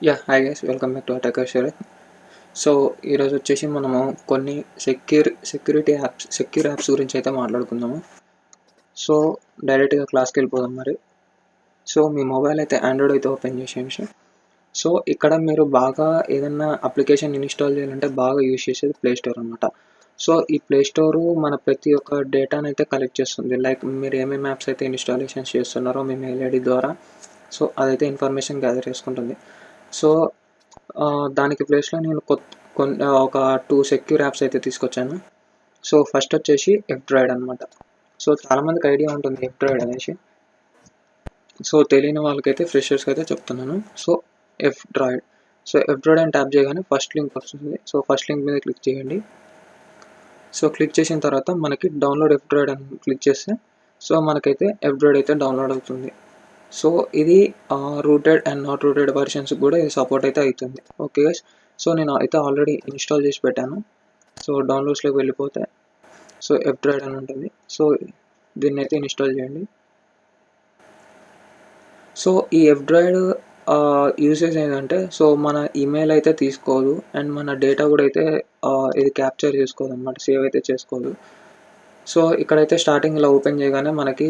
Hi guys, welcome back to attacker. So ఈరోజు వచ్చేసి మనము కొన్ని సెక్యూర్ యాప్స్ గురించి అయితే మాట్లాడుకుందాము. సో డైరెక్ట్గా క్లాస్కి వెళ్ళిపోదాం మరి. సో మీ మొబైల్ అయితే ఆండ్రాయిడ్ అయితే ఓపెన్ చేసేసి, సో ఇక్కడ మీరు బాగా ఏదైనా అప్లికేషన్ ఇన్స్టాల్ చేయాలంటే బాగా యూజ్ చేసేది ప్లే స్టోర్ అనమాట. సో ఈ ప్లే స్టోరు మన ప్రతి ఒక్క డేటాను అయితే కలెక్ట్ చేస్తుంది. లైక్ మీరు ఏమేమి యాప్స్ అయితే ఇన్స్టాలేషన్స్ చేస్తున్నారో మీ మెయిల్ ఐడి ద్వారా, సో అదైతే ఇన్ఫర్మేషన్ గ్యాదర్ చేసుకుంటుంది. సో దానికి ప్లేస్లో నేను ఒక 2 సెక్యూర్ యాప్స్ అయితే తీసుకొచ్చాను. సో ఫస్ట్ వచ్చేసి ఎఫ్-డ్రాయిడ్ అనమాట. సో చాలామందికి ఐడియా ఉంటుంది ఎఫ్-డ్రాయిడ్ అనేసి. సో తెలియని వాళ్ళకైతే ఫ్రెషర్స్కి అయితే చెప్తున్నాను. సో ఎఫ్-డ్రాయిడ్ అని ట్యాప్ చేయగానే ఫస్ట్ లింక్ వస్తుంది. సో ఫస్ట్ లింక్ మీద క్లిక్ చేయండి. సో క్లిక్ చేసిన తర్వాత మనకి డౌన్లోడ్ ఎఫ్-డ్రాయిడ్ అని క్లిక్ చేస్తే సో మనకైతే ఎఫ్-డ్రాయిడ్ అయితే డౌన్లోడ్ అవుతుంది. సో ఇది rooted and not rooted versions కూడా ఇది సపోర్ట్ అయితే అవుతుంది. ఓకే గైస్, సో నేను అయితే ఆల్రెడీ ఇన్స్టాల్ చేసి పెట్టాను. సో డౌన్లోడ్స్లోకి వెళ్ళిపోతే సో ఎఫ్-డ్రాయిడ్ అని ఉంటుంది. సో దీన్ని అయితే ఇన్స్టాల్ చేయండి. సో ఈ ఎఫ్-డ్రాయిడ్ యూసేజ్ ఏంటంటే, సో మన ఈమెయిల్ అయితే తీసుకోదు అండ్ మన డేటా కూడా అయితే ఇది క్యాప్చర్ చేసుకోదు అనమాట, సేవ్ అయితే చేసుకోదు. సో ఇక్కడైతే స్టార్టింగ్ ఇలా ఓపెన్ చేయగానే మనకి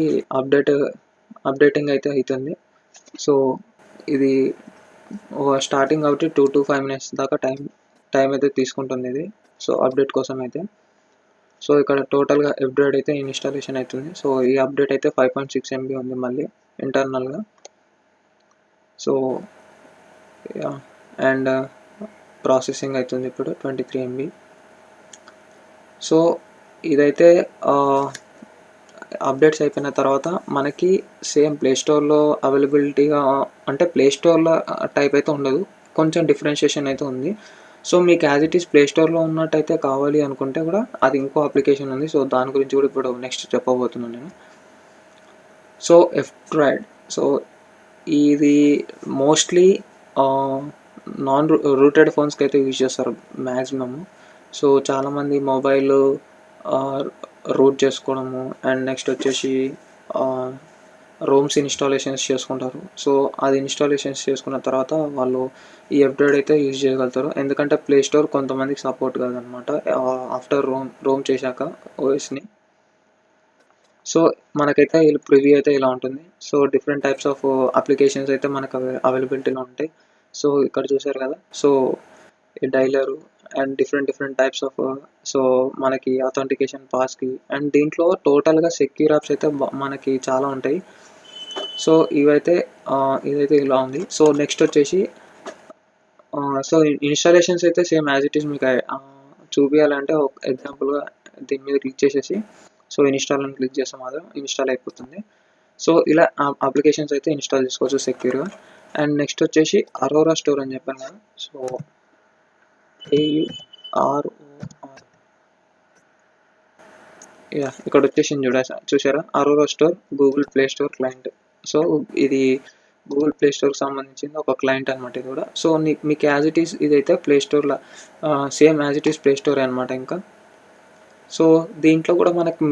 అప్డేటింగ్ అయితే అవుతుంది. సో ఇది స్టార్టింగ్ కాబట్టి 2 to 5 minutes దాకా టైం అయితే తీసుకుంటుంది ఇది. సో అప్డేట్ కోసం అయితే. సో ఇక్కడ టోటల్గా ఎఫ్-డ్రాయిడ్ అయితే ఇన్స్టాలేషన్ అవుతుంది. సో ఈ అప్డేట్ అయితే 5.6 MB ఉంది మళ్ళీ ఇంటర్నల్గా. సో అండ్ ప్రాసెసింగ్ అవుతుంది ఇప్పుడు 23 MB. సో ఇదైతే అప్డేట్స్ అయిపోయిన తర్వాత మనకి సేమ్ ప్లే స్టోర్లో అవైలబిలిటీగా అంటే ప్లే స్టోర్లో టైప్ అయితే ఉండదు, కొంచెం డిఫరెన్షియేషన్ అయితే ఉంది. సో మీకు యాజ్ ఇట్ ఈస్ ప్లే స్టోర్లో ఉన్నట్టయితే కావాలి అనుకుంటే కూడా అది ఇంకో అప్లికేషన్ ఉంది. సో దాని గురించి కూడా ఇప్పుడు నెక్స్ట్ చెప్పబోతున్నాను నేను. సో ఎఫ్-డ్రాయిడ్, సో ఇది మోస్ట్లీ నాన్ రూటెడ్ ఫోన్స్కి అయితే యూజ్ చేస్తారు మ్యాక్సిమమ్. సో చాలామంది మొబైల్ రూట్ చేసుకోవడము అండ్ నెక్స్ట్ వచ్చేసి రోమ్స్ ఇన్స్టాలేషన్స్ చేసుకుంటారు. సో అది ఇన్స్టాలేషన్స్ చేసుకున్న తర్వాత వాళ్ళు ఈ ఎఫ్-డ్రాయిడ్ అయితే యూజ్ చేయగలుగుతారు. ఎందుకంటే ప్లే స్టోర్ కొంతమందికి సపోర్ట్ కాదనమాట ఆఫ్టర్ రోమ్ చేశాక ఓఎస్ని. సో మనకైతే ప్రివ్యూ అయితే ఇలా ఉంటుంది. So different types of applications అయితే మనకు అవైలబిలిటీలో ఉంటాయి. సో ఇక్కడ చూసారు కదా, so dialer and different types of so మనకి అథెంటికేషన్ పాస్కి అండ్ దీంట్లో టోటల్గా సెక్యూర్ యాప్స్ అయితే మనకి చాలా ఉంటాయి. సో ఇదైతే ఇలా ఉంది. సో నెక్స్ట్ వచ్చేసి సో ఇన్స్టాలేషన్స్ అయితే సేమ్ యాజ్ ఇట్ ఈస్ మీకు చూపించాలంటే ఒక ఎగ్జాంపుల్గా దీని మీద క్లిక్ చేసేసి సో ఇన్స్టాల్ అని క్లిక్ చేస్తే మాత్రం ఇన్స్టాల్ అయిపోతుంది. సో ఇలా అప్లికేషన్స్ అయితే ఇన్స్టాల్ చేసుకోవచ్చు సెక్యూర్గా. అండ్ నెక్స్ట్ వచ్చేసి అరోరా స్టోర్ అని చెప్పాను కదా, సో AUROR ఇక్కడ వచ్చేసింది చూసారా, Aurora store Google Play store client. So ఇది గూగుల్ ప్లే స్టోర్కి సంబంధించింది ఒక క్లయింట్ అనమాట ఇది కూడా. సో మీకు యాజ్ ఇట్ ఈస్ ఇదైతే ప్లే స్టోర్లో same as it is play store అనమాట ఇంకా. సో దీంట్లో కూడా మనకి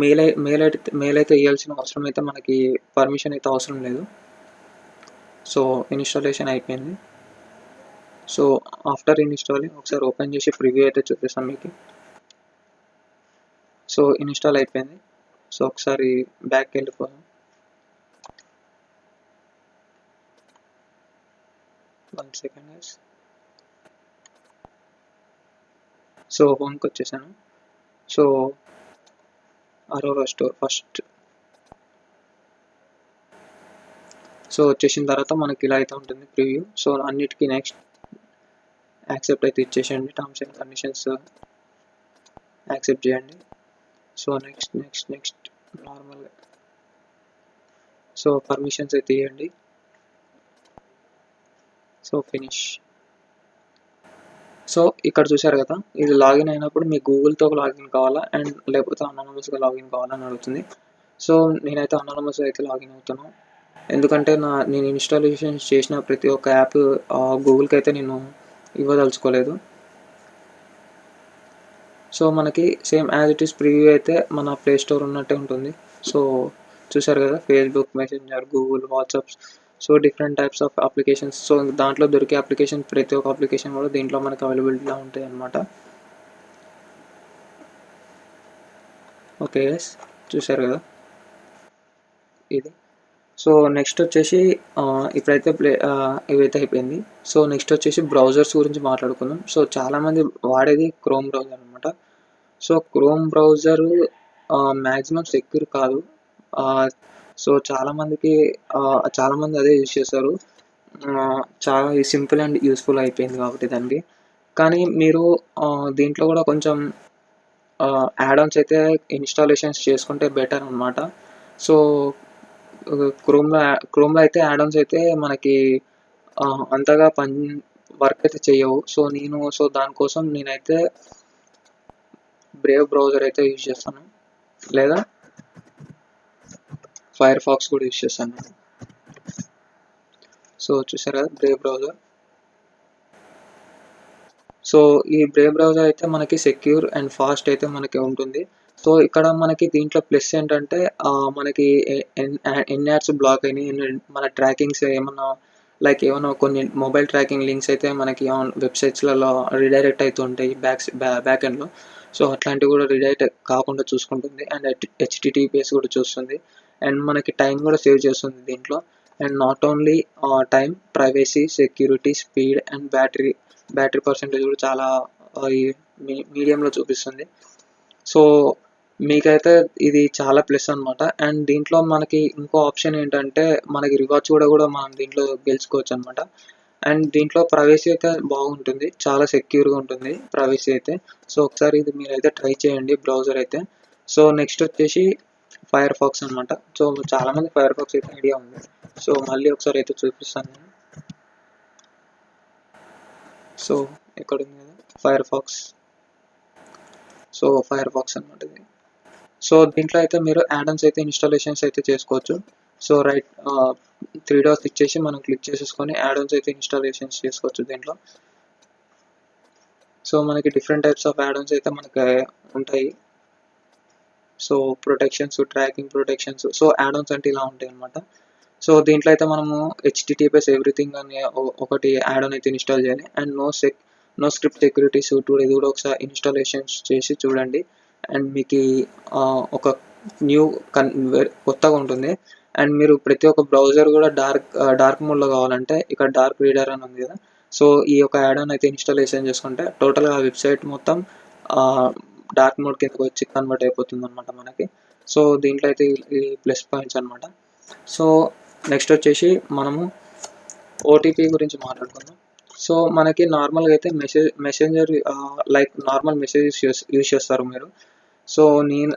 మెయిల్ అయితే ఇవ్వాల్సిన అవసరం అయితే మనకి పర్మిషన్ అయితే అవసరం లేదు. సో ఇన్స్టాలేషన్ అయిపోయింది. సో ఆఫ్టర్ ఇన్స్టాలింగ్ ఒకసారి ఓపెన్ చేసి ప్రివ్యూ అయితే చూపిస్తాం మీకు. సో ఇన్స్టాల్ అయిపోయింది. సో ఒకసారి బ్యాక్ వెళ్ళిపోదాం. 1 second. సో హోమ్కి వచ్చేసాను. So Aurora store first so వచ్చేసిన తర్వాత మనకి ఇలా అయితే ఉంటుంది ప్రివ్యూ. సో అన్నిటికీ నెక్స్ట్ యాక్సెప్ట్ అయితే ఇచ్చేసేయండి, టర్మ్స్ అండ్ కండిషన్స్ యాక్సెప్ట్ చేయండి. సో నెక్స్ట్ నార్మల్గా సో పర్మిషన్స్ అయితే ఇవ్వండి. So finish. సో ఇక్కడ చూసారు కదా, ఇది లాగిన్ అయినప్పుడు మీ గూగుల్తో లాగిన్ కావాలా అండ్ లేకపోతే అనానమస్గా లాగిన్ కావాలని అడుగుతుంది. సో నేనైతే అనానమస్గా అయితే లాగిన్ అవుతాను, ఎందుకంటే నేను ఇన్స్టాలేషన్ చేసిన ప్రతి ఒక్క యాప్ గూగుల్కి అయితే నేను ఇవ్వదలుచుకోలేదు. సో మనకి same as it is preview అయితే మన ప్లే స్టోర్ ఉన్నట్టే ఉంటుంది. సో చూసారు కదా, Facebook, messenger, Google, WhatsApp, so different types of applications, so దాంట్లో దొరికే అప్లికేషన్ ప్రతి ఒక్క అప్లికేషన్ కూడా దీంట్లో మనకు అవైలబిలిటీలో ఉంటాయి అన్నమాట. ఓకే గైస్, చూసారు కదా ఇది. సో నెక్స్ట్ వచ్చేసి ఇప్పుడైతే ఇవైతే అయిపోయింది. సో నెక్స్ట్ వచ్చేసి బ్రౌజర్స్ గురించి మాట్లాడుకుందాం. సో చాలామంది వాడేది క్రోమ్ బ్రౌజర్ అనమాట. So chrome browser maximum secure కాదు. సో చాలామంది అదే యూజ్ చేస్తారు. చాలా సింపుల్ అండ్ యూస్ఫుల్ అయిపోయింది కాబట్టి దానికి. కానీ మీరు దీంట్లో కూడా కొంచెం యాడ్-ఆన్స్ అయితే ఇన్స్టాలేషన్స్ చేసుకుంటే బెటర్ అనమాట. సో క్రోమ్లో అయితే యాడ్-ఆన్స్ అయితే మనకి అంతగా వర్క్ అయితే చేయవు. సో దానికోసం నేనైతే బ్రేవ్ బ్రౌజర్ అయితే యూజ్ చేస్తాను, లేదా ఫైర్ ఫాక్స్ కూడా యూజ్ చేస్తాను. సో చూసారు కదా బ్రేవ్ బ్రౌజర్. సో ఈ బ్రేవ్ బ్రౌజర్ అయితే మనకి సెక్యూర్ అండ్ ఫాస్ట్ అయితే మనకి ఉంటుంది. సో ఇక్కడ మనకి దీంట్లో ప్లస్ ఏంటంటే మనకి ఎన్ని యాడ్స్ బ్లాక్ అయినాయి, మన ట్రాకింగ్స్ ఏమన్నా కొన్ని మొబైల్ ట్రాకింగ్ లింక్స్ అయితే మనకి వెబ్సైట్స్లలో రిడైరెక్ట్ అవుతుంటాయి బ్యాక్ ఎండ్లో. సో అట్లాంటివి కూడా రిడైరెక్ట్ కాకుండా చూసుకుంటుంది. అండ్ HTTPS కూడా చూస్తుంది. అండ్ మనకి టైం కూడా సేవ్ చేస్తుంది దీంట్లో. And not only time, privacy, security, speed and battery percentage కూడా చాలా మీడియంలో చూపిస్తుంది. సో మీకైతే ఇది చాలా ప్లస్ అనమాట. అండ్ దీంట్లో మనకి ఇంకో ఆప్షన్ ఏంటంటే మనకి రివార్డ్స్ కూడా మనం దీంట్లో గెలుచుకోవచ్చు అనమాట. అండ్ దీంట్లో ప్రైవసీ అయితే బాగుంటుంది, చాలా సెక్యూర్గా ఉంటుంది ప్రైవసీ అయితే. సో ఒకసారి ఇది మీరైతే ట్రై చేయండి బ్రౌజర్ అయితే. సో నెక్స్ట్ వచ్చేసి ఫైర్ ఫాక్స్ అనమాట. సో చాలామంది ఫైర్ ఫాక్స్ అయితే ఐడియా ఉంది. సో మళ్ళీ ఒకసారి అయితే చూపిస్తాను నేను. సో ఇక్కడ ఉంది కదా Firefox. So Firefox అనమాట ఇది. సో దీంట్లో అయితే మీరు యాడ్-ఆన్స్ అయితే ఇన్స్టాలేషన్స్ అయితే చేసుకోవచ్చు. సో రైట్ 3 డాట్స్ ఇచ్చేసి మనం క్లిక్ చేసేసుకొని యాడ్-ఆన్స్ అయితే ఇన్స్టాలేషన్స్ చేసుకోవచ్చు దీంట్లో. సో మనకి డిఫరెంట్ టైప్స్ ఆఫ్ యాడ్-ఆన్స్ అయితే మనకి ఉంటాయి. So protections, tracking protections. So add-Ann's అంటే ఇలా ఉంటాయి అనమాట. సో దీంట్లో అయితే మనము HTTPS ఎవ్రీథింగ్ అని ఒకటి యాడ్-ఆన్ అయితే ఇన్స్టాల్ చేయాలి. And NoScript Security Suite ఇది కూడా ఒకసారి ఇన్స్టాలేషన్స్ చేసి చూడండి. అండ్ మీకు ఒక కొత్తగా ఉంటుంది. అండ్ మీరు ప్రతి ఒక్క బ్రౌజర్ కూడా డార్క్ మోడ్లో కావాలంటే ఇక్కడ డార్క్ రీడర్ అని ఉంది కదా. సో ఈ యొక్క యాడ్-ఆన్ అయితే ఇన్స్టాలేషన్ చేసుకుంటే టోటల్గా ఆ వెబ్సైట్ మొత్తం డార్క్ మోడ్ కిందకి వచ్చి కన్వర్ట్ అయిపోతుంది అనమాట మనకి. సో దీంట్లో అయితే ఈ ప్లస్ పాయింట్స్ అనమాట. సో నెక్స్ట్ వచ్చేసి మనము OTP గురించి మాట్లాడుకుందాం. సో మనకి నార్మల్గా అయితే messenger like normal messages use చేస్తారు మీరు. సో నేను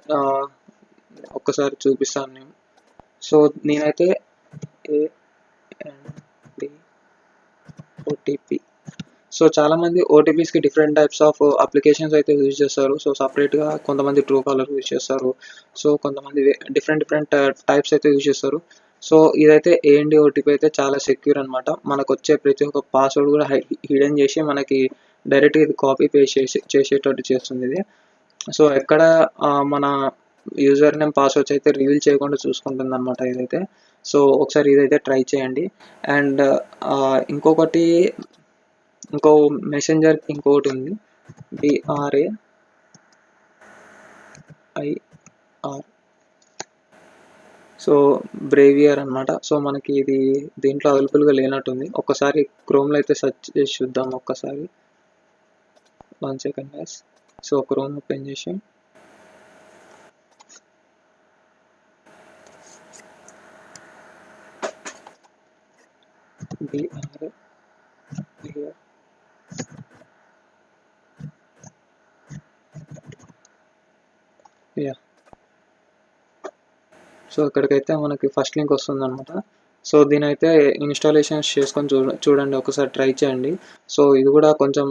ఒక్కసారి చూపిస్తాను నేను. సో నేనైతే OTP. సో చాలామంది ఓటీపీస్కి డిఫరెంట్ టైప్స్ ఆఫ్ అప్లికేషన్స్ అయితే యూజ్ చేస్తారు. సో సపరేట్గా కొంతమంది ట్రూ కాలర్ యూజ్ చేస్తారు. సో కొంతమంది డిఫరెంట్ టైప్స్ అయితే యూజ్ చేస్తారు. సో ఇదైతే AND OTP అయితే చాలా సెక్యూర్ అనమాట. మనకు వచ్చే ప్రతి ఒక్క పాస్వర్డ్ కూడా హిడెన్ చేసి మనకి డైరెక్ట్గా ఇది కాపీ పేస్ట్ చేసేటట్టు చేస్తుంది ఇది. సో ఎక్కడ మన యూజర్ నేమ్ పాస్వర్డ్స్ అయితే రివీల్ చేయకుండా చూసుకుంటుంది అనమాట ఇదైతే. సో ఒకసారి ఇదైతే ట్రై చేయండి. అండ్ ఇంకో మెసెంజర్ ఇంకోటి ఉంది, BRAIR. సో బ్రేవియర్ అనమాట. సో మనకి ఇది దీంట్లో అవైలబుల్గా లేనట్టుంది. ఒక్కసారి క్రోమ్లో అయితే సెర్చ్ చేసి చూద్దాం ఒక్కసారి. 1 second guys. So chrome open చేసి BRAIR. సో ఇక్కడికైతే మనకి ఫస్ట్ లింక్ వస్తుంది అనమాట. సో దీని అయితే ఇన్స్టాలేషన్స్ చేసుకొని చూడండి, ఒకసారి ట్రై చేయండి. సో ఇది కూడా కొంచెం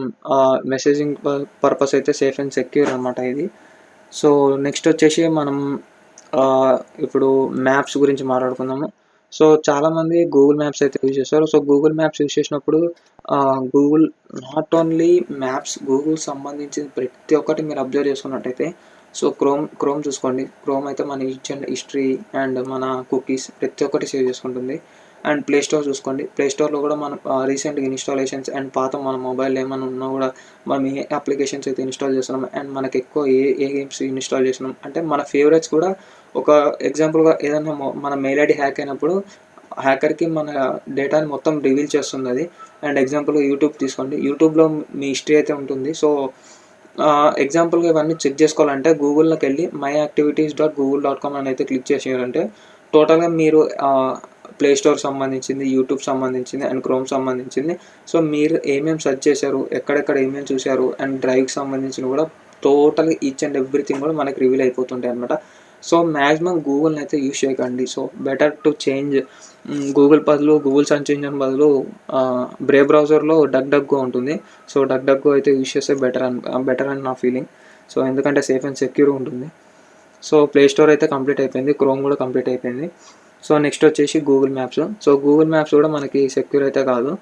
మెసేజింగ్ పర్పస్ అయితే సేఫ్ అండ్ సెక్యూర్ అనమాట ఇది. సో నెక్స్ట్ వచ్చేసి మనం ఇప్పుడు మ్యాప్స్ గురించి మాట్లాడుకుందాము. సో చాలామంది గూగుల్ మ్యాప్స్ అయితే యూజ్ చేస్తారు. సో గూగుల్ మ్యాప్స్ యూజ్ చేసినప్పుడు Google not only maps, Google సంబంధించిన ప్రతి ఒక్కటి మీరు అబ్జర్వ్ చేసుకున్నట్టయితే, సో క్రోమ్ చూసుకోండి. క్రోమ్ అయితే మన హిస్టరీ అండ్ మన కుకీస్ ప్రతి ఒక్కటి సేవ్ చేసుకుంటుంది. అండ్ ప్లే స్టోర్ చూసుకోండి. ప్లే స్టోర్లో కూడా మనం రీసెంట్గా ఇన్స్టాలేషన్స్ అండ్ పాత మన మొబైల్ ఏమైనా ఉన్నా కూడా మనం ఏ అప్లికేషన్స్ అయితే ఇన్స్టాల్ చేస్తున్నాం అండ్ మనకి ఎక్కువ ఏ గేమ్స్ ఇన్స్టాల్ చేస్తున్నాం అంటే మన ఫేవరెట్స్ కూడా ఒక ఎగ్జాంపుల్గా ఏదైనా మన మెయిల్ ఐడి హ్యాక్ అయినప్పుడు హ్యాకర్కి మన డేటాని మొత్తం రివీల్ చేస్తుంది అది. అండ్ ఎగ్జాంపుల్గా యూట్యూబ్ తీసుకోండి. యూట్యూబ్లో మీ హిస్టరీ అయితే ఉంటుంది. సో ఎగ్జాంపుల్గా ఇవన్నీ చెక్ చేసుకోవాలంటే గూగుల్లోకి వెళ్ళి myactivities.google.com అని అయితే క్లిక్ చేసారంటే టోటల్గా మీరు ప్లే స్టోర్ సంబంధించింది, యూట్యూబ్ సంబంధించింది అండ్ క్రోమ్ సంబంధించింది. సో మీరు ఏమేమి సెర్చ్ చేశారు, ఎక్కడెక్కడ ఏమేమి చూశారు అండ్ డ్రైవ్కి సంబంధించిన కూడా టోటల్ ఈచ్ అండ్ ఎవ్రీథింగ్ కూడా మనకి రివీల్ అయిపోతుంటాయి అనమాట. సో మ్యాక్సిమం గూగుల్ని అయితే యూజ్ చేయకండి. So better to change Google బదులు గూగుల్ సర్చ్ ఇంజిన్ బదులు బ్రేవ్ బ్రౌజర్లో డక్ ఉంటుంది. సో డక్ అయితే యూజ్ చేస్తే బెటర్ అని నా ఫీలింగ్. సో ఎందుకంటే సేఫ్ అండ్ సెక్యూర్ ఉంటుంది. సో ప్లే స్టోర్ అయితే కంప్లీట్ అయిపోయింది, క్రోమ్ కూడా కంప్లీట్ అయిపోయింది. సో నెక్స్ట్ వచ్చేసి Google maps. So Google maps కూడా మనకి సెక్యూర్ అయితే కాదు.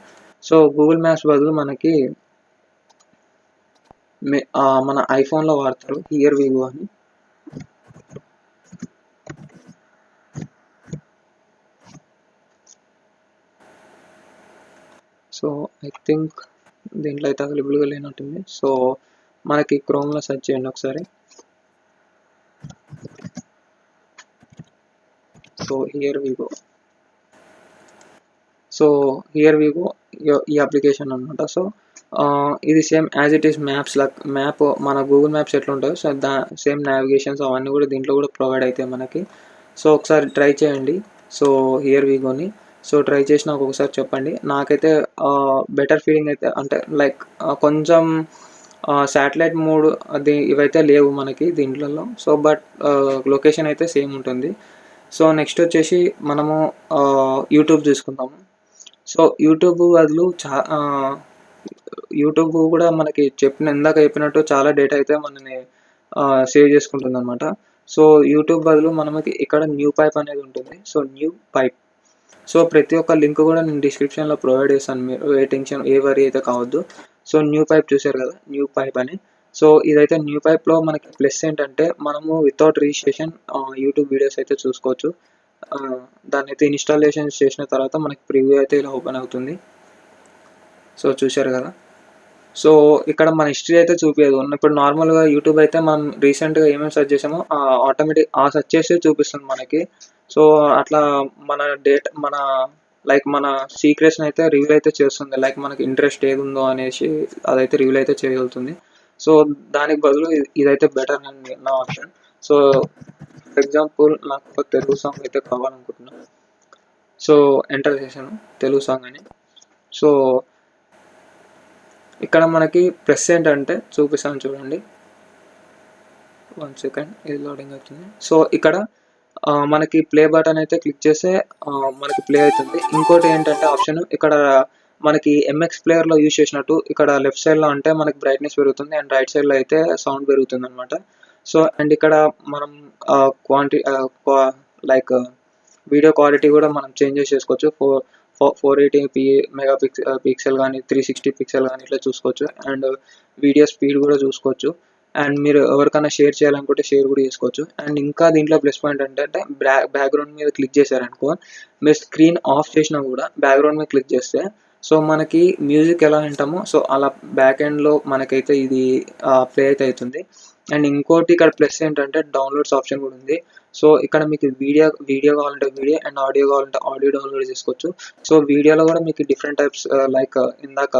సో గూగుల్ మ్యాప్స్ బదులు మనకి మన ఐఫోన్లో వాడతారు హియర్ వీగో అని. సో ఐ థింక్ దీంట్లో అయితే అవైలబుల్గా లేనట్టుంది. సో మనకి క్రోమ్లో సెర్చ్ చేయండి ఒకసారి. సో హియర్ వీగో ఈ అప్లికేషన్ అనమాట. సో ఇది same as it is maps map మన గూగుల్ మ్యాప్స్ ఎట్లా ఉంటుందో సో సేమ్ నావిగేషన్స్ అవన్నీ కూడా దీంట్లో కూడా ప్రొవైడ్ అవుతాయి మనకి. సో ఒకసారి ట్రై చేయండి. సో హియర్ వీగోని సో ట్రై చేసి నాకు ఒకసారి చెప్పండి. నాకైతే బెటర్ ఫీలింగ్ అయితే అంటే లైక్ కొంచెం శాటిలైట్ మోడ్ అది ఇవైతే లేవు మనకి దీంట్లో. సో బట్ లొకేషన్ అయితే సేమ్ ఉంటుంది. సో నెక్స్ట్ వచ్చేసి మనము యూట్యూబ్ చూసుకుందాము. సో యూట్యూబ్ బదులు యూట్యూబ్ కూడా మనకి ఇందాక చెప్పినట్టు చాలా డేటా అయితే మనని సేవ్ చేసుకుంటుంది అనమాట. సో యూట్యూబ్ బదులు మనకి ఇక్కడ న్యూ పైప్ అనేది ఉంటుంది. సో న్యూ పైప్ సో ప్రతి ఒక్క లింక్ కూడా నేను డిస్క్రిప్షన్లో ప్రొవైడ్ చేస్తాను. మీరు ఏ వరీ అయితే కావద్దు. సో న్యూ పైప్ చూసారు కదా, న్యూ పైప్ అని. సో ఇదైతే న్యూ పైప్లో మనకి ప్లస్ ఏంటంటే మనము వితౌట్ రిజిస్ట్రేషన్ యూట్యూబ్ వీడియోస్ అయితే చూసుకోవచ్చు. దాన్ని అయితే ఇన్స్టాలేషన్ చేసిన తర్వాత మనకి ప్రివ్యూ అయితే ఇలా ఓపెన్ అవుతుంది. సో చూసారు కదా. సో ఇక్కడ మన హిస్టరీ అయితే చూపించదు. ఇప్పుడు నార్మల్గా యూట్యూబ్ అయితే మనం రీసెంట్గా ఏమేమి సెర్చ్ చేసామో ఆటోమేటిక్ సెర్చ్ చేస్తే చూపిస్తుంది మనకి. సో అట్లా మన సీక్రెట్స్ని అయితే రివీల్ అయితే చేస్తుంది. లైక్ మనకి ఇంట్రెస్ట్ ఏది ఉందో అనేసి అదైతే రివీల్ అయితే చేయగలుగుతుంది. సో దానికి బదులు ఇదైతే బెటర్ అని నా ఆప్షన్. సో ఫర్ ఎగ్జాంపుల్ నాకు ఒక తెలుగు సాంగ్ అయితే కావాలనుకుంటున్నాను. సో ఎంటర్ చేశాను తెలుగు సాంగ్ అని. సో ఇక్కడ మనకి ప్రెస్ ఏంటంటే చూపిస్తాను చూడండి. 1 సెకండ్, ఇది లోడింగ్ వచ్చింది. సో ఇక్కడ మనకి ప్లే బటన్ అయితే క్లిక్ చేస్తే మనకి ప్లే అవుతుంది. ఇంకోటి ఏంటంటే ఆప్షన్ ఇక్కడ మనకి ఎంఎక్స్ ప్లేయర్లో యూజ్ చేసినట్టు ఇక్కడ లెఫ్ట్ సైడ్లో అంటే మనకి బ్రైట్నెస్ పెరుగుతుంది అండ్ రైట్ సైడ్లో అయితే సౌండ్ పెరుగుతుంది అనమాట. సో అండ్ ఇక్కడ మనం లైక్ వీడియో క్వాలిటీ కూడా మనం చేంజెస్ చేసుకోవచ్చు. 480p పిక్సెల్ కానీ 360 పిక్సెల్ కానీ ఇట్లా చూసుకోవచ్చు. అండ్ వీడియో స్పీడ్ కూడా చూసుకోవచ్చు. అండ్ మీరు ఎవరికైనా షేర్ చేయాలనుకుంటే షేర్ కూడా చేసుకోవచ్చు. అండ్ ఇంకా దీంట్లో ప్లస్ పాయింట్ ఏంటంటే బ్యాక్గ్రౌండ్ మీద క్లిక్ చేశారనుకో మీరు స్క్రీన్ ఆఫ్ చేసినా కూడా బ్యాక్గ్రౌండ్ మీద క్లిక్ చేస్తే సో మనకి మ్యూజిక్ ఎలా వింటామో సో అలా బ్యాక్ ఎండ్లో మనకైతే ఇది ప్లే అయితే అవుతుంది. అండ్ ఇంకోటి ఇక్కడ ప్లస్ ఏంటంటే డౌన్లోడ్స్ ఆప్షన్ కూడా ఉంది. సో ఇక్కడ మీకు వీడియో కావాలంటే వీడియో అండ్ ఆడియో కావాలంటే ఆడియో డౌన్లోడ్ చేసుకోవచ్చు. సో వీడియోలో కూడా మీకు డిఫరెంట్ టైప్స్ లైక్ ఇందాక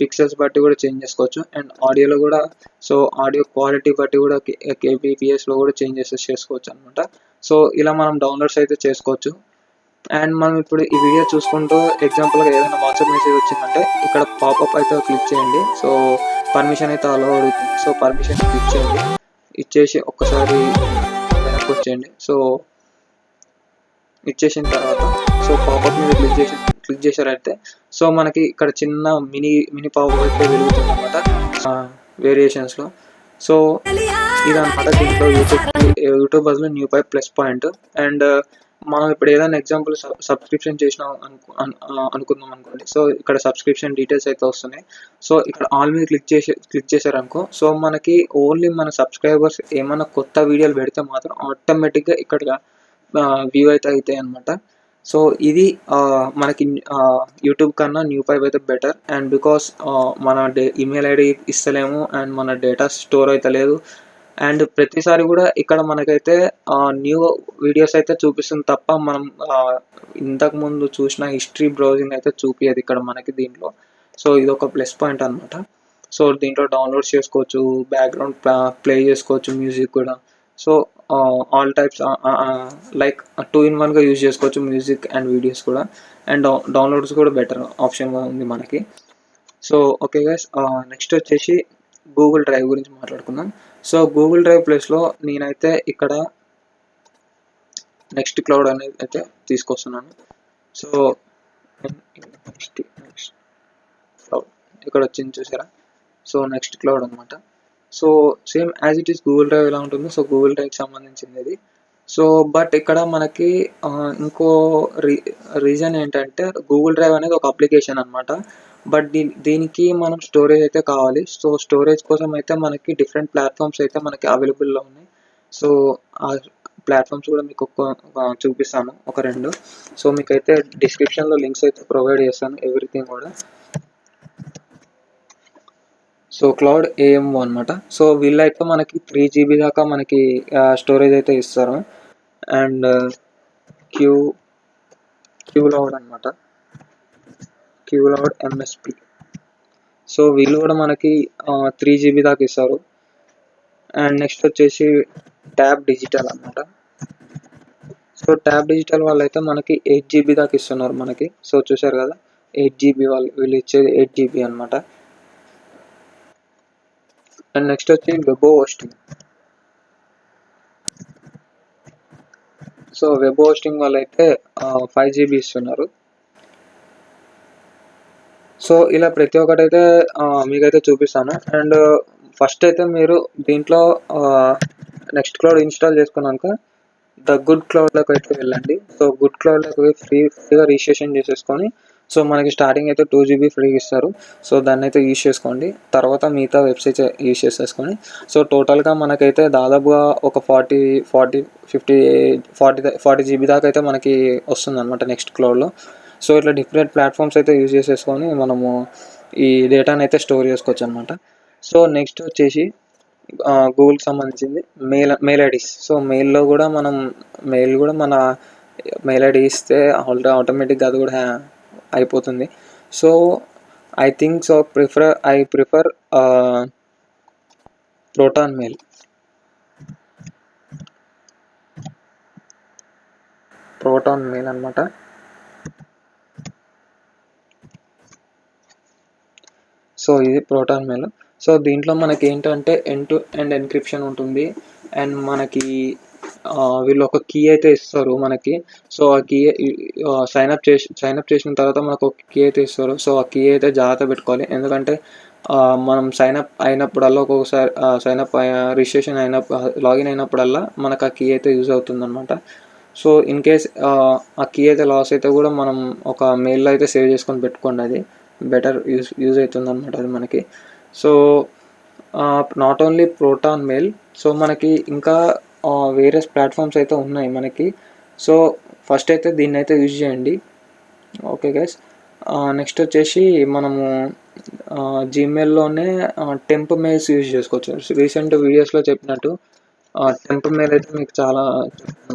పిక్సెల్స్ బట్టి కూడా చేంజ్ చేసుకోవచ్చు. అండ్ ఆడియోలో కూడా సో ఆడియో క్వాలిటీ బట్టి కూడా kbpsలో కూడా చేంజెస్ చేసుకోవచ్చు అనమాట. సో ఇలా మనం డౌన్లోడ్స్ అయితే చేసుకోవచ్చు. అండ్ మనం ఇప్పుడు ఈ వీడియో చూసుకుంటూ ఎగ్జాంపుల్గా ఏదైనా వాట్సాప్ మెసేజ్ వచ్చిందంటే ఇక్కడ పాపప్ అయితే క్లిక్ చేయండి. సో పర్మిషన్ అయితే అలో అడుగుతుంది. సో పర్మిషన్ క్లిక్ చేయండి, ఇచ్చేసి ఒక్కసారి వెనక్కి వచ్చేయండి. సో ఇచ్చేసిన తర్వాత సో పాపప్ మీద క్లిక్ చేశారైతే సో మనకి ఇక్కడ చిన్న మినీ పాపప్ అయితే వెలుగుతుంది అనమాట వేరియేషన్స్లో. సో ఇదన్నమాట దీంట్లో యూట్యూబ్ బదులు new pipe plus point. And మనం ఇప్పుడు ఏదైనా ఎగ్జాంపుల్ సబ్స్క్రిప్షన్ చేసినాం అనుకుందాం అనుకోండి. సో ఇక్కడ సబ్స్క్రిప్షన్ డీటెయిల్స్ అయితే వస్తున్నాయి. సో ఇక్కడ ఆల్ మీద క్లిక్ చేశారనుకో సో మనకి ఓన్లీ మన సబ్స్క్రైబర్స్ ఏమైనా కొత్త వీడియోలు పెడితే మాత్రం ఆటోమేటిక్గా ఇక్కడ వ్యూ అయితే అవుతాయి అనమాట. సో ఇది మనకి యూట్యూబ్ కన్నా న్యూ పైప్ అయితే బెటర్. అండ్ బికాస్ మన ఈమెయిల్ ఐడి ఇస్తలేము అండ్ మన డేటా స్టోర్ అయితే లేదు. అండ్ ప్రతిసారి కూడా ఇక్కడ మనకైతే న్యూ వీడియోస్ అయితే చూపిస్తుంది తప్ప మనం ఇంతకుముందు చూసిన హిస్టరీ బ్రౌజింగ్ అయితే చూపించదు ఇక్కడ మనకి దీంట్లో. సో ఇది ఒక ప్లస్ పాయింట్ అనమాట. సో దీంట్లో డౌన్లోడ్ చేసుకోవచ్చు, బ్యాక్గ్రౌండ్ ప్లే చేసుకోవచ్చు మ్యూజిక్ కూడా. సో ఆల్ టైప్స్ లైక్ 2-in-1గా యూజ్ చేసుకోవచ్చు మ్యూజిక్ అండ్ వీడియోస్ కూడా. అండ్ డౌన్లోడ్స్ కూడా బెటర్ ఆప్షన్గా ఉంది మనకి. సో ఓకే గైస్, నెక్స్ట్ వచ్చేసి గూగుల్ డ్రైవ్ గురించి మాట్లాడుకుందాం. సో గూగుల్ డ్రైవ్ ప్లేస్లో నేనైతే ఇక్కడ నెక్స్ట్ క్లౌడ్ అనేది అయితే తీసుకొస్తున్నాను. సో నెక్స్ట్ క్లౌడ్ ఇక్కడ వచ్చింది చూసారా. సో నెక్స్ట్ క్లౌడ్ అనమాట. So same as it is Google drive ఎలా ఉంటుందో సో గూగుల్ డ్రైవ్కి సంబంధించింది ఇది. సో బట్ ఇక్కడ మనకి ఇంకో రీజన్ ఏంటంటే గూగుల్ డ్రైవ్ అనేది ఒక అప్లికేషన్ అనమాట. బట్ దీనికి మనం స్టోరేజ్ అయితే కావాలి. సో స్టోరేజ్ కోసం అయితే మనకి డిఫరెంట్ ప్లాట్ఫామ్స్ అయితే మనకి అవైలబుల్లో ఉన్నాయి. సో ఆ ప్లాట్ఫామ్స్ కూడా మీకు చూపిస్తాను ఒక 2. సో మీకైతే డిస్క్రిప్షన్లో లింక్స్ అయితే ప్రొవైడ్ చేస్తాను ఎవ్రీథింగ్ కూడా. సో క్లౌడ్ AM1 అనమాట. సో వీళ్ళైతే మనకి 3 GB దాకా మనకి స్టోరేజ్ అయితే ఇస్తారు. అండ్ క్యూలౌడ్ అనమాట, క్యూలౌడ్ MSP. సో వీళ్ళు కూడా మనకి 3 GB దాకా ఇస్తారు. అండ్ నెక్స్ట్ వచ్చేసి ట్యాబ్ డిజిటల్ అనమాట. సో ట్యాబ్ డిజిటల్ వాళ్ళు అయితే మనకి 8 GB దాకా ఇస్తున్నారు మనకి. సో చూసారు కదా 8 GB వీళ్ళు ఇచ్చేది 8 GB అనమాట. అండ్ నెక్స్ట్ వచ్చి వెబో హోస్టింగ్. సో వెబ్ హోస్టింగ్ వాళ్ళైతే 5 GB ఇస్తున్నారు. సో ఇలా ప్రతి ఒక్కటైతే మీకైతే చూపిస్తాను. అండ్ ఫస్ట్ అయితే మీరు దీంట్లో నెక్స్ట్ క్లౌడ్ ఇన్స్టాల్ చేసుకున్నాక ద గుడ్ క్లౌడ్లోకి అయితే వెళ్ళండి. సో గుడ్ క్లౌడ్లోకి ఫ్రీగా రిజిస్ట్రేషన్ చేసేసుకొని సో మనకి స్టార్టింగ్ అయితే 2 GB ఫ్రీగా ఇస్తారు. సో దాన్ని అయితే యూజ్ చేసుకోండి. తర్వాత మిగతా వెబ్సైట్స్ యూజ్ చేసేసుకొని సో టోటల్గా మనకైతే దాదాపుగా ఒక 40 GB దాకా అయితే మనకి వస్తుంది అనమాట నెక్స్ట్ క్లౌడ్లో. సో ఇట్లా డిఫరెంట్ ప్లాట్ఫామ్స్ అయితే యూజ్ చేసేసుకొని మనము ఈ డేటాని అయితే స్టోర్ చేసుకోవచ్చు అనమాట. సో నెక్స్ట్ వచ్చేసి గూగుల్కి సంబంధించింది మెయిల్ ఐడీస్. సో మెయిల్లో కూడా మన మెయిల్ ఐడి ఇస్తే ఆటోమేటిక్గా అది కూడా అయిపోతుంది. So I think so I prefer Proton Mail అనమాట. సో ఇది ప్రోటాన్ మెయిల్. సో దీంట్లో మనకి ఏంటంటే ఎండ్ టు ఎండ్ ఎన్క్రిప్షన్ ఉంటుంది. అండ్ మనకి వీళ్ళు ఒక కీ అయితే ఇస్తారు మనకి. సో ఆ కీ సైన్అప్ చేసిన తర్వాత మనకు ఒక కీ అయితే ఇస్తారు. సో ఆ కీ అయితే జాగ్రత్త పెట్టుకోవాలి. ఎందుకంటే మనం సైన్అప్ అయినప్పుడల్లా ఒక్కొక్కసారి రిజిస్ట్రేషన్ లాగిన్ అయినప్పుడల్లా మనకు ఆ కీ అయితే యూజ్ అవుతుంది అనమాట. సో ఇన్ కేస్ ఆ కీ అయితే లాస్ అయితే కూడా మనం ఒక మెయిల్లో అయితే సేవ్ చేసుకొని పెట్టుకోండి. అది బెటర్ యూజ్ అవుతుంది అనమాట అది మనకి. So not only Proton Mail, so మనకి ఇంకా వేరియస్ ప్లాట్ఫామ్స్ అయితే ఉన్నాయి మనకి. సో ఫస్ట్ అయితే దీన్ని అయితే యూజ్ చేయండి. ఓకే గైస్, నెక్స్ట్ వచ్చేసి మనము జీమెయిల్లోనే టెంప్ మెయిల్స్ యూజ్ చేసుకోవచ్చు. రీసెంట్ వీడియోస్లో చెప్పినట్టు టెంప్ మెయిల్ అయితే మీకు చాలా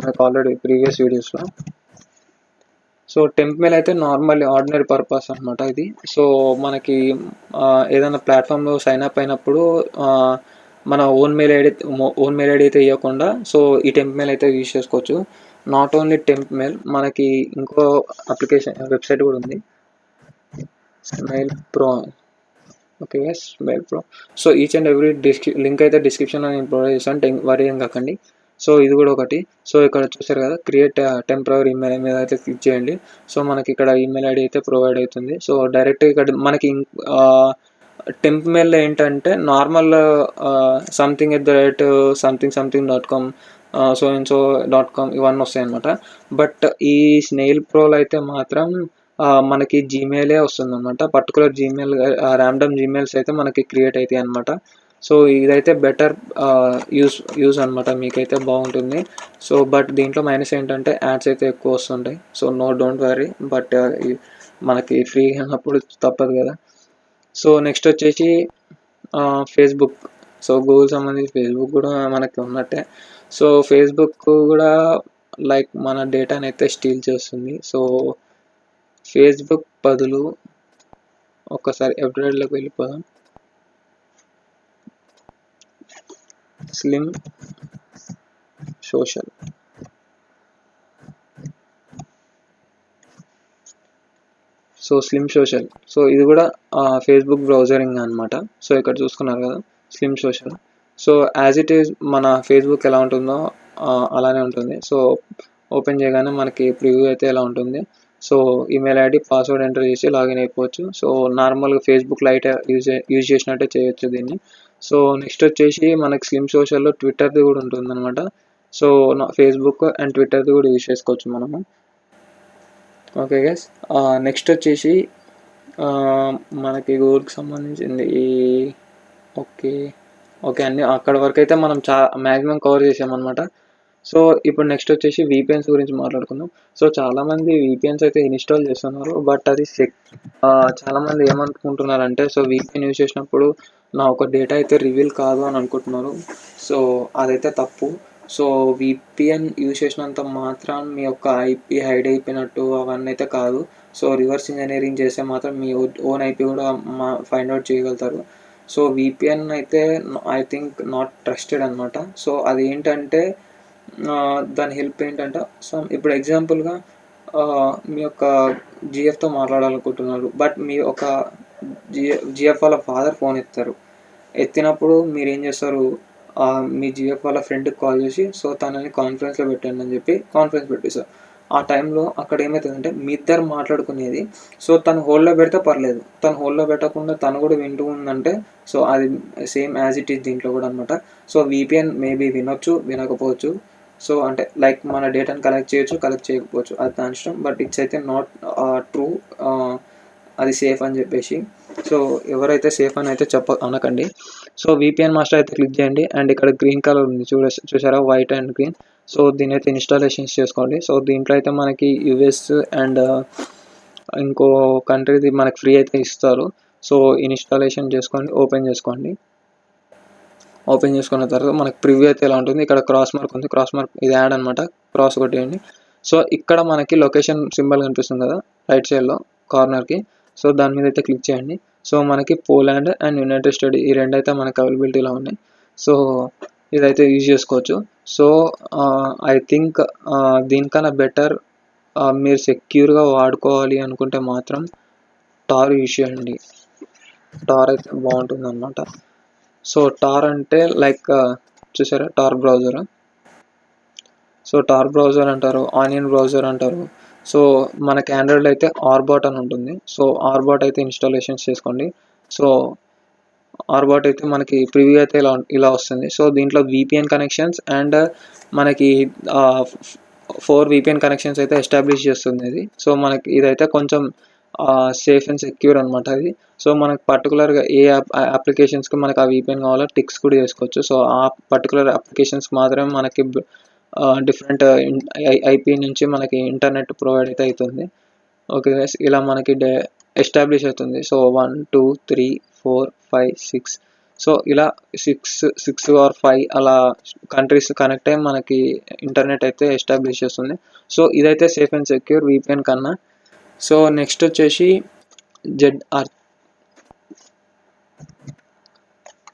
మీకు ఆల్రెడీ ప్రీవియస్ వీడియోస్లో. సో టెంప్ మెయిల్ అయితే నార్మల్ ఆర్డినరీ పర్పస్ అనమాట ఇది. సో మనకి ఏదైనా ప్లాట్ఫామ్లో సైన్అప్ అయినప్పుడు మన ఓన్ మెయిల్ ఐడి అయితే ఇవ్వకుండా సో ఈ టెంప్ మెయిల్ అయితే యూజ్ చేసుకోవచ్చు. నాట్ ఓన్లీ టెంప్ మెయిల్, మనకి ఇంకో అప్లికేషన్ వెబ్సైట్ కూడా ఉంది, mail pro. Okay yes, mail pro. So each and every link అయితే డిస్క్రిప్షన్లో నేను ప్రొవైడ్ చేస్తాను, వరీ ఏం కాకండి. సో ఇది కూడా ఒకటి. సో ఇక్కడ చూసారు కదా క్రియేట్ టెంపరరీ ఈమెయిల్ మీద అయితే క్లిక్ చేయండి. సో మనకి ఇక్కడ ఈమెయిల్ ఐడి అయితే ప్రొవైడ్ అవుతుంది. సో డైరెక్ట్ ఇక్కడ మనకి టెంప్ మెయిల్లో ఏంటంటే నార్మల్ something@something.com so&so.com ఇవన్నీ వస్తాయి అనమాట. బట్ ఈ స్నేల్ ప్రోలో అయితే మాత్రం మనకి జీమెయిలే వస్తుంది అనమాట. పర్టికులర్ జీమెయిల్ ర్యాండమ్ జీమెయిల్స్ అయితే మనకి క్రియేట్ అవుతాయి అనమాట. సో ఇదైతే బెటర్ యూస్ అనమాట, మీకైతే బాగుంటుంది. సో బట్ దీంట్లో మైనస్ ఏంటంటే యాడ్స్ అయితే ఎక్కువ వస్తుంటాయి. సో డోంట్ వరీ, బట్ మనకి ఫ్రీ అన్నప్పుడు తప్పదు కదా. సో నెక్స్ట్ వచ్చేసి ఫేస్బుక్. సో గూగుల్ సంబంధించి ఫేస్బుక్ కూడా మనకి ఉన్నట్టే. సో ఫేస్బుక్ కూడా లైక్ మన డేటాని అయితే స్టీల్ చేస్తుంది. సో ఫేస్బుక్ బదులు ఒక్కసారి వెబ్సైట్లోకి వెళ్ళిపోదాం. Slim social. So slim social, so ఇది కూడా ఫేస్బుక్ బ్రౌజరింగ్ అనమాట. సో ఇక్కడ చూసుకున్నారు కదా slim social. So as it is మన ఫేస్బుక్ ఎలా ఉంటుందో అలానే ఉంటుంది. సో ఓపెన్ చేయగానే మనకి ప్రివ్యూ అయితే ఎలా ఉంటుంది. So email ID password enter చేసి లాగిన్ అయిపోవచ్చు. సో నార్మల్గా ఫేస్బుక్ లైట్ యూజ్ చేసినట్టే చేయొచ్చు దీన్ని. సో నెక్స్ట్ వచ్చేసి మనకి స్లిమ్ సోషల్లో ట్విట్టర్ది కూడా ఉంటుంది అనమాట. సో ఫేస్బుక్ అండ్ ట్విట్టర్ది కూడా యూజ్ చేసుకోవచ్చు మనము. ఓకే గైస్, నెక్స్ట్ వచ్చేసి మనకి గూగుల్కి సంబంధించింది ఓకే అన్నీ అక్కడ వరకు అయితే మనం మ్యాక్సిమం కవర్ చేసామన్నమాట. సో ఇప్పుడు నెక్స్ట్ వచ్చేసి VPNs గురించి మాట్లాడుకుందాం. సో చాలామంది VPNs అయితే ఇన్స్టాల్ చేస్తున్నారు, బట్ అది చాలామంది ఏమనుకుంటున్నారంటే సో VPN యూజ్ చేసినప్పుడు నా ఒక డేటా అయితే రివీల్ కాదు అని అనుకుంటున్నారు. సో అదైతే తప్పు. సో VPN యూజ్ చేసినంత మాత్రం మీ యొక్క IP హైడ్ అయిపోయినట్టు అవన్నీ అయితే కాదు. సో రివర్స్ ఇంజనీరింగ్ చేస్తే మాత్రం మీ ఓన్ IP కూడా ఫైండ్ అవుట్ చేయగలుగుతారు. సో VPN అయితే ఐ థింక్ నాట్ ట్రస్టెడ్ అనమాట. సో అది ఏంటంటే దాని హెల్ప్ ఏంటంటే ఇప్పుడు ఎగ్జాంపుల్గా మీ యొక్క GFతో మాట్లాడాలనుకుంటున్నారు, బట్ మీ ఒక GF వాళ్ళ ఫాదర్ ఫోన్ ఎత్తినప్పుడు మీరు ఏం చేస్తారు, మీ GF వాళ్ళ ఫ్రెండ్కి కాల్ చేసి సో తనని కాన్ఫరెన్స్లో పెట్టండి అని చెప్పి కాన్ఫరెన్స్ పెట్టేశారు. ఆ టైంలో అక్కడ ఏమవుతుందంటే మీ ఇద్దరు మాట్లాడుకునేది సో తను హోల్డ్లో పెడితే పర్లేదు, తను హోల్డ్లో పెట్టకుండా తను కూడా వింటూ ఉందంటే సో అది సేమ్ యాజ్ ఇట్ ఈస్ దీంట్లో కూడా అనమాట. సో VPN మేబీ వినొచ్చు, వినకపోవచ్చు. సో అంటే లైక్ మన డేటాని కలెక్ట్ చేయొచ్చు, కలెక్ట్ చేయకపోవచ్చు, అది దాని ఇష్టం. బట్ ఇట్స్ అయితే నాట్ ట్రూ, అది సేఫ్ అని చెప్పేసి. సో ఎవరైతే సేఫ్ అని అయితే అనకండి. సో VPN మాస్టర్ అయితే క్లిక్ చేయండి అండ్ ఇక్కడ గ్రీన్ కలర్ ఉంది చూసారా, వైట్ అండ్ గ్రీన్. సో దీని అయితే ఇన్స్టాలేషన్స్ చేసుకోండి. సో దీంట్లో అయితే మనకి US అండ్ ఇంకో కంట్రీది మనకి ఫ్రీ అయితే ఇస్తారు. సో ఇన్స్టాలేషన్ చేసుకోండి, ఓపెన్ చేసుకోండి. ఓపెన్ చేసుకున్న తర్వాత మనకి ప్రివ్యూ అయితే ఎలా ఉంటుంది. ఇక్కడ క్రాస్ మార్క్ ఉంది, క్రాస్ మార్క్ ఇది యాడ్ అనమాట, క్రాస్ కొట్టేయండి. సో ఇక్కడ మనకి లొకేషన్ సింబల్ కనిపిస్తుంది కదా రైట్ సైడ్లో కార్నర్కి. సో దాని మీద అయితే క్లిక్ చేయండి. సో మనకి పోలాండ్ అండ్ యునైటెడ్ స్టేట్స్ ఈ రెండు అయితే మనకి అవైలబిలిటీలో ఉన్నాయి. సో ఇదైతే యూజ్ చేసుకోవచ్చు. సో ఐ థింక్ దీనికన్నా బెటర్ మీరు సెక్యూర్గా వాడుకోవాలి అనుకుంటే మాత్రం టార్ యూజ్ చేయండి. టార్ అయితే బాగుంటుంది అన్నమాట. సో టార్ అంటే లైక్ చూసారా torr browser. So torr browser అంటారు, ఆనియన్ బ్రౌజర్ అంటారు. సో మనకి ఆండ్రాయిడ్లో అయితే ఆర్బాట్ అని ఉంటుంది. సో ఆర్బాట్ అయితే ఇన్స్టాలేషన్స్ చేసుకోండి. సో ఆర్బాట్ అయితే మనకి ప్రివ్యూ అయితే ఇలా వస్తుంది. సో దీంట్లో VPN కనెక్షన్స్ అండ్ మనకి 4 VPN కనెక్షన్స్ అయితే ఎస్టాబ్లిష్ చేస్తుంది ఇది. సో మనకి ఇదైతే కొంచెం సేఫ్ అండ్ సెక్యూర్ అనమాట ఇది. సో మనకి పర్టికులర్గా ఏ అప్లికేషన్స్కి మనకి ఆ VPN కావాలో టిక్స్ కూడా చేసుకోవచ్చు. సో ఆ పర్టికులర్ అప్లికేషన్స్కి మాత్రమే మనకి డిఫరెంట్ IP నుంచి మనకి ఇంటర్నెట్ ప్రొవైడ్ అయితే అవుతుంది. ఓకే గైస్, ఇలా మనకి ఎస్టాబ్లిష్ అవుతుంది. సో 1 2 3 4 5 6 సో ఇలా 6 or 5 అలా కంట్రీస్ కనెక్ట్ అయ్యి మనకి ఇంటర్నెట్ అయితే ఎస్టాబ్లిష్ చేస్తుంది. సో ఇదైతే సేఫ్ అండ్ సెక్యూర్ VPN కన్నా. సో నెక్స్ట్ వచ్చేసి ZR.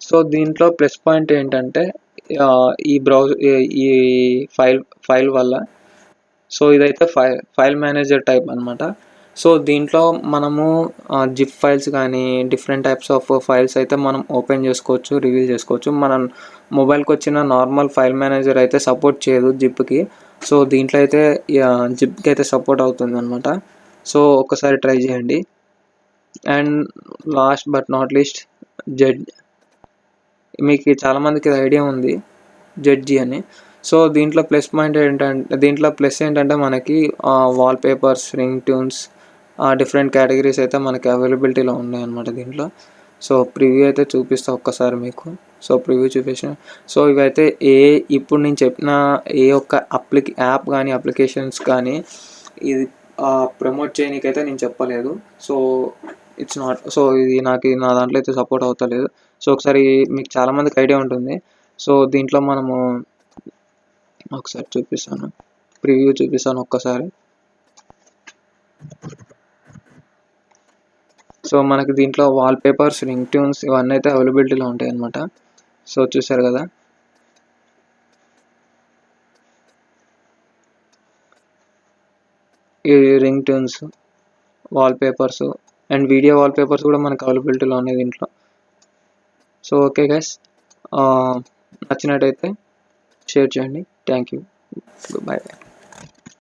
సో దీంట్లో ప్లస్ పాయింట్ ఏంటంటే ఈ ఫైల్ వల్ల. సో ఇదైతే ఫైల్ మేనేజర్ టైప్ అనమాట. సో దీంట్లో మనము జిప్ ఫైల్స్ కానీ డిఫరెంట్ టైప్స్ ఆఫ్ ఫైల్స్ అయితే మనం ఓపెన్ చేసుకోవచ్చు, రివీల్ చేసుకోవచ్చు. మన మొబైల్కి వచ్చిన నార్మల్ ఫైల్ మేనేజర్ అయితే సపోర్ట్ చేయదు జిప్కి. సో దీంట్లో అయితే జిప్కి అయితే సపోర్ట్ అవుతుంది అనమాట. సో ఒకసారి ట్రై చేయండి. And last but not least మీకు చాలామందికి ఐడియా ఉంది ZG అని. సో దీంట్లో ప్లస్ ఏంటంటే మనకి wallpapers, ring tunes, different categories అయితే మనకి అవైలబిలిటీలో ఉన్నాయి అన్నమాట దీంట్లో. సో ప్రివ్యూ అయితే చూపిస్తా ఒక్కసారి మీకు. సో ప్రివ్యూ చూపించిన. సో ఇవైతే ఇప్పుడు నేను చెప్పిన ఏ ఒక్క యాప్ కానీ అప్లికేషన్స్ కానీ ఇది ప్రమోట్ చేయడానికైతే నేను చెప్పలేదు. సో ఇట్స్ నాట్, సో ఇది నా దాంట్లో అయితే సపోర్ట్ అవుతలేదు. సో ఒకసారి మీకు చాలామందికి ఐడియా ఉంటుంది. సో దీంట్లో మనము ఒకసారి చూపిస్తాను, ప్రివ్యూ చూపిస్తాను ఒక్కసారి. సో మనకి దీంట్లో వాల్పేపర్స్, రింగ్ ట్యూన్స్ ఇవన్నీ అయితే అవైలబిలిటీలో ఉంటాయి అన్నమాట. సో చూసారు కదా, ఈ ringtones, wallpapers and video wallpapers కూడా మనకు అవైలబిలిటీలో ఉన్నాయి దీంట్లో. సో ఓకే గైస్, నచ్చినట్టయితే షేర్ చేయండి. Thank you, bye bye.